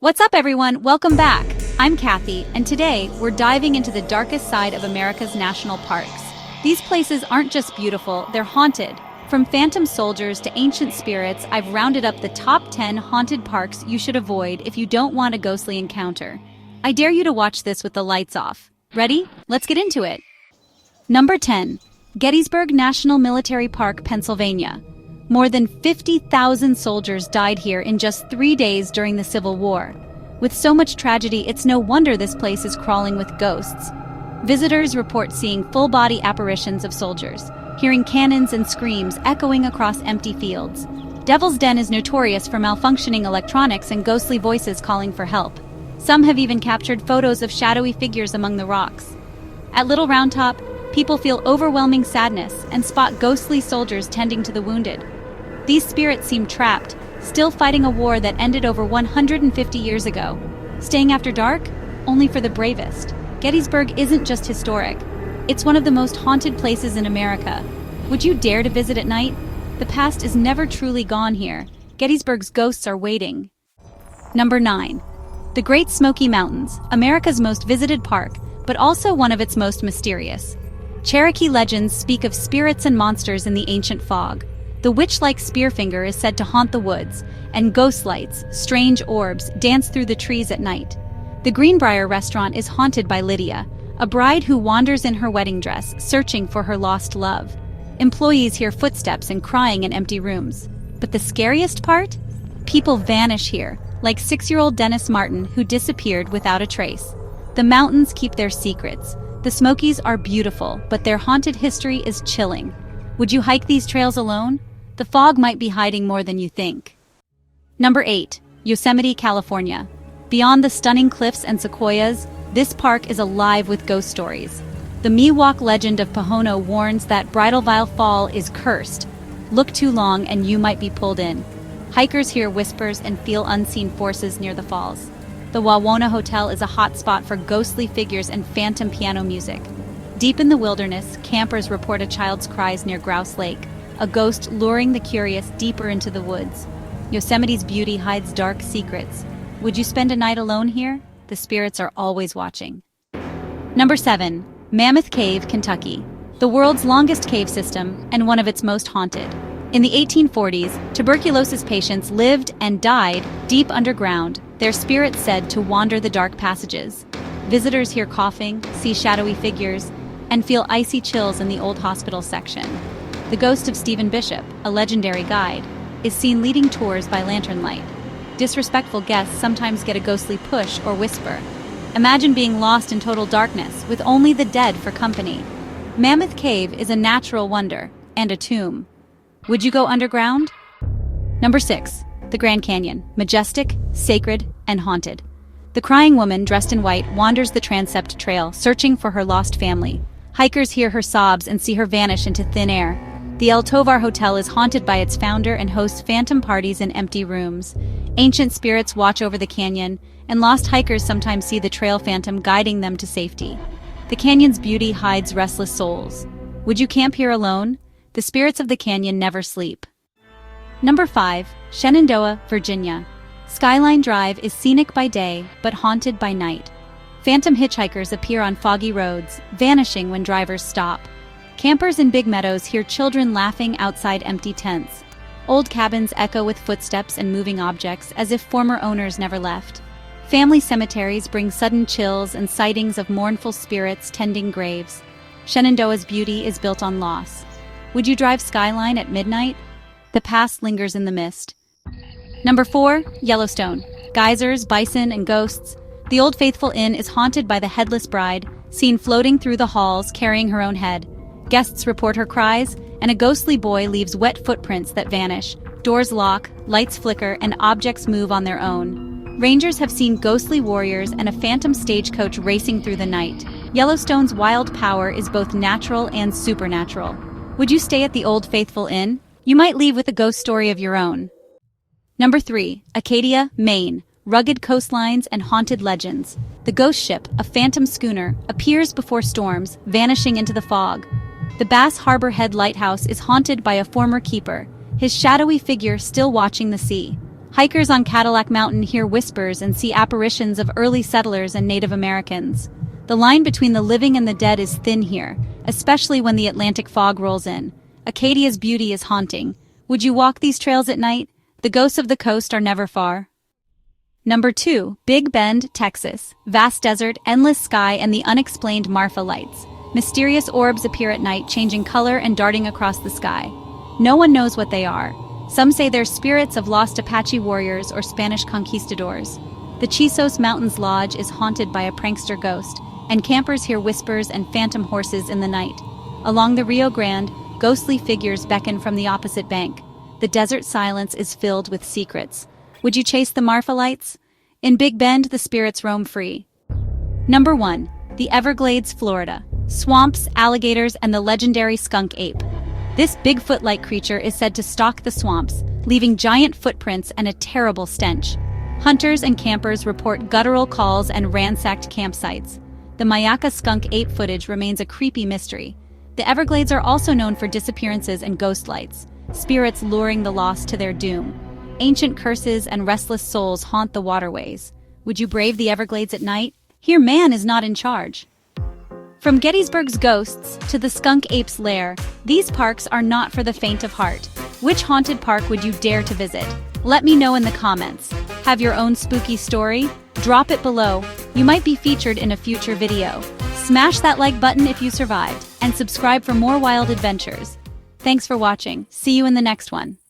What's up, everyone? Welcome back. I'm Kathy, and today we're diving into the darkest side of America's national parks. These places aren't just beautiful, they're haunted. From phantom soldiers to ancient spirits, I've rounded up the top 10 haunted parks you should avoid if you don't want a ghostly encounter. I dare you to watch this with the lights off. Ready? Let's get into it. Number 10. Gettysburg National Military Park, Pennsylvania. More than 50,000 soldiers died here in just 3 days during the Civil War. With so much tragedy, it's no wonder this place is crawling with ghosts. Visitors report seeing full-body apparitions of soldiers, hearing cannons and screams echoing across empty fields. Devil's Den is notorious for malfunctioning electronics and ghostly voices calling for help. Some have even captured photos of shadowy figures among the rocks. At Little Round Top, people feel overwhelming sadness and spot ghostly soldiers tending to the wounded. These spirits seem trapped, still fighting a war that ended over 150 years ago. Staying after dark? Only for the bravest. Gettysburg isn't just historic. It's one of the most haunted places in America. Would you dare to visit at night? The past is never truly gone here. Gettysburg's ghosts are waiting. Number 9. The Great Smoky Mountains, America's most visited park, but also one of its most mysterious. Cherokee legends speak of spirits and monsters in the ancient fog. The witch-like Spearfinger is said to haunt the woods, and ghost lights, strange orbs, dance through the trees at night. The Greenbrier restaurant is haunted by Lydia, a bride who wanders in her wedding dress, searching for her lost love. Employees hear footsteps and crying in empty rooms. But the scariest part? People vanish here, like 6-year-old Dennis Martin, who disappeared without a trace. The mountains keep their secrets. The Smokies are beautiful, but their haunted history is chilling. Would you hike these trails alone? The fog might be hiding more than you think. Number 8. Yosemite, California. Beyond the stunning cliffs and sequoias, this park is alive with ghost stories. The Miwok legend of Pohono warns that Bridalveil Fall is cursed. Look too long and you might be pulled in. Hikers hear whispers and feel unseen forces near the falls. The Wawona Hotel is a hotspot for ghostly figures and phantom piano music. Deep in the wilderness, campers report a child's cries near Grouse Lake, a ghost luring the curious deeper into the woods. Yosemite's beauty hides dark secrets. Would you spend a night alone here? The spirits are always watching. Number 7. Mammoth Cave, Kentucky. The world's longest cave system and one of its most haunted. In the 1840s, tuberculosis patients lived and died deep underground, their spirits said to wander the dark passages. Visitors hear coughing, see shadowy figures, and feel icy chills in the old hospital section. The ghost of Stephen Bishop, a legendary guide, is seen leading tours by lantern light. Disrespectful guests sometimes get a ghostly push or whisper. Imagine being lost in total darkness with only the dead for company. Mammoth Cave is a natural wonder and a tomb. Would you go underground? Number 6. The Grand Canyon, majestic, sacred, and haunted. The crying woman dressed in white wanders the Transept Trail, searching for her lost family. Hikers hear her sobs and see her vanish into thin air. The El Tovar Hotel is haunted by its founder and hosts phantom parties in empty rooms. Ancient spirits watch over the canyon, and lost hikers sometimes see the trail phantom guiding them to safety. The canyon's beauty hides restless souls. Would you camp here alone? The spirits of the canyon never sleep. Number 5. Shenandoah, Virginia. Skyline Drive is scenic by day, but haunted by night. Phantom hitchhikers appear on foggy roads, vanishing when drivers stop. Campers in Big Meadows hear children laughing outside empty tents. Old cabins echo with footsteps and moving objects, as if former owners never left. Family cemeteries bring sudden chills and sightings of mournful spirits tending graves. Shenandoah's beauty is built on loss. Would you drive Skyline at midnight? The past lingers in the mist. Number 4. Yellowstone. Geysers, bison, and ghosts. The Old Faithful Inn is haunted by the headless bride, seen floating through the halls carrying her own head. Guests report her cries, and a ghostly boy leaves wet footprints that vanish. Doors lock, lights flicker, and objects move on their own. Rangers have seen ghostly warriors and a phantom stagecoach racing through the night. Yellowstone's wild power is both natural and supernatural. Would you stay at the Old Faithful Inn? You might leave with a ghost story of your own. Number 3. Acadia, Maine. Rugged coastlines and haunted legends. The ghost ship, a phantom schooner, appears before storms, vanishing into the fog. The Bass Harbor Head Lighthouse is haunted by a former keeper, his shadowy figure still watching the sea. Hikers on Cadillac Mountain hear whispers and see apparitions of early settlers and Native Americans. The line between the living and the dead is thin here, especially when the Atlantic fog rolls in. Acadia's beauty is haunting. Would you walk these trails at night? The ghosts of the coast are never far. Number 2, Big Bend, Texas. Vast desert, endless sky, and the unexplained Marfa lights. Mysterious orbs appear at night, changing color and darting across the sky. No one knows what they are. Some say they're spirits of lost Apache warriors or Spanish conquistadors. The Chisos Mountains Lodge is haunted by a prankster ghost, and campers hear whispers and phantom horses in the night. Along the Rio Grande, ghostly figures beckon from the opposite bank. The desert silence is filled with secrets. Would you chase the Marfa lights? In Big Bend, the spirits roam free. Number 1, the Everglades, Florida. Swamps, alligators, and the legendary skunk ape. This Bigfoot-like creature is said to stalk the swamps, leaving giant footprints and a terrible stench. Hunters and campers report guttural calls and ransacked campsites. The Mayaka skunk ape footage remains a creepy mystery. The Everglades are also known for disappearances and ghost lights, spirits luring the lost to their doom. Ancient curses and restless souls haunt the waterways. Would you brave the Everglades at night? Here man is not in charge. From Gettysburg's ghosts to the skunk ape's lair, these parks are not for the faint of heart. Which haunted park would you dare to visit? Let me know in the comments. Have your own spooky story? Drop it below. You might be featured in a future video. Smash that like button if you survived, and subscribe for more wild adventures. Thanks for watching. See you in the next one.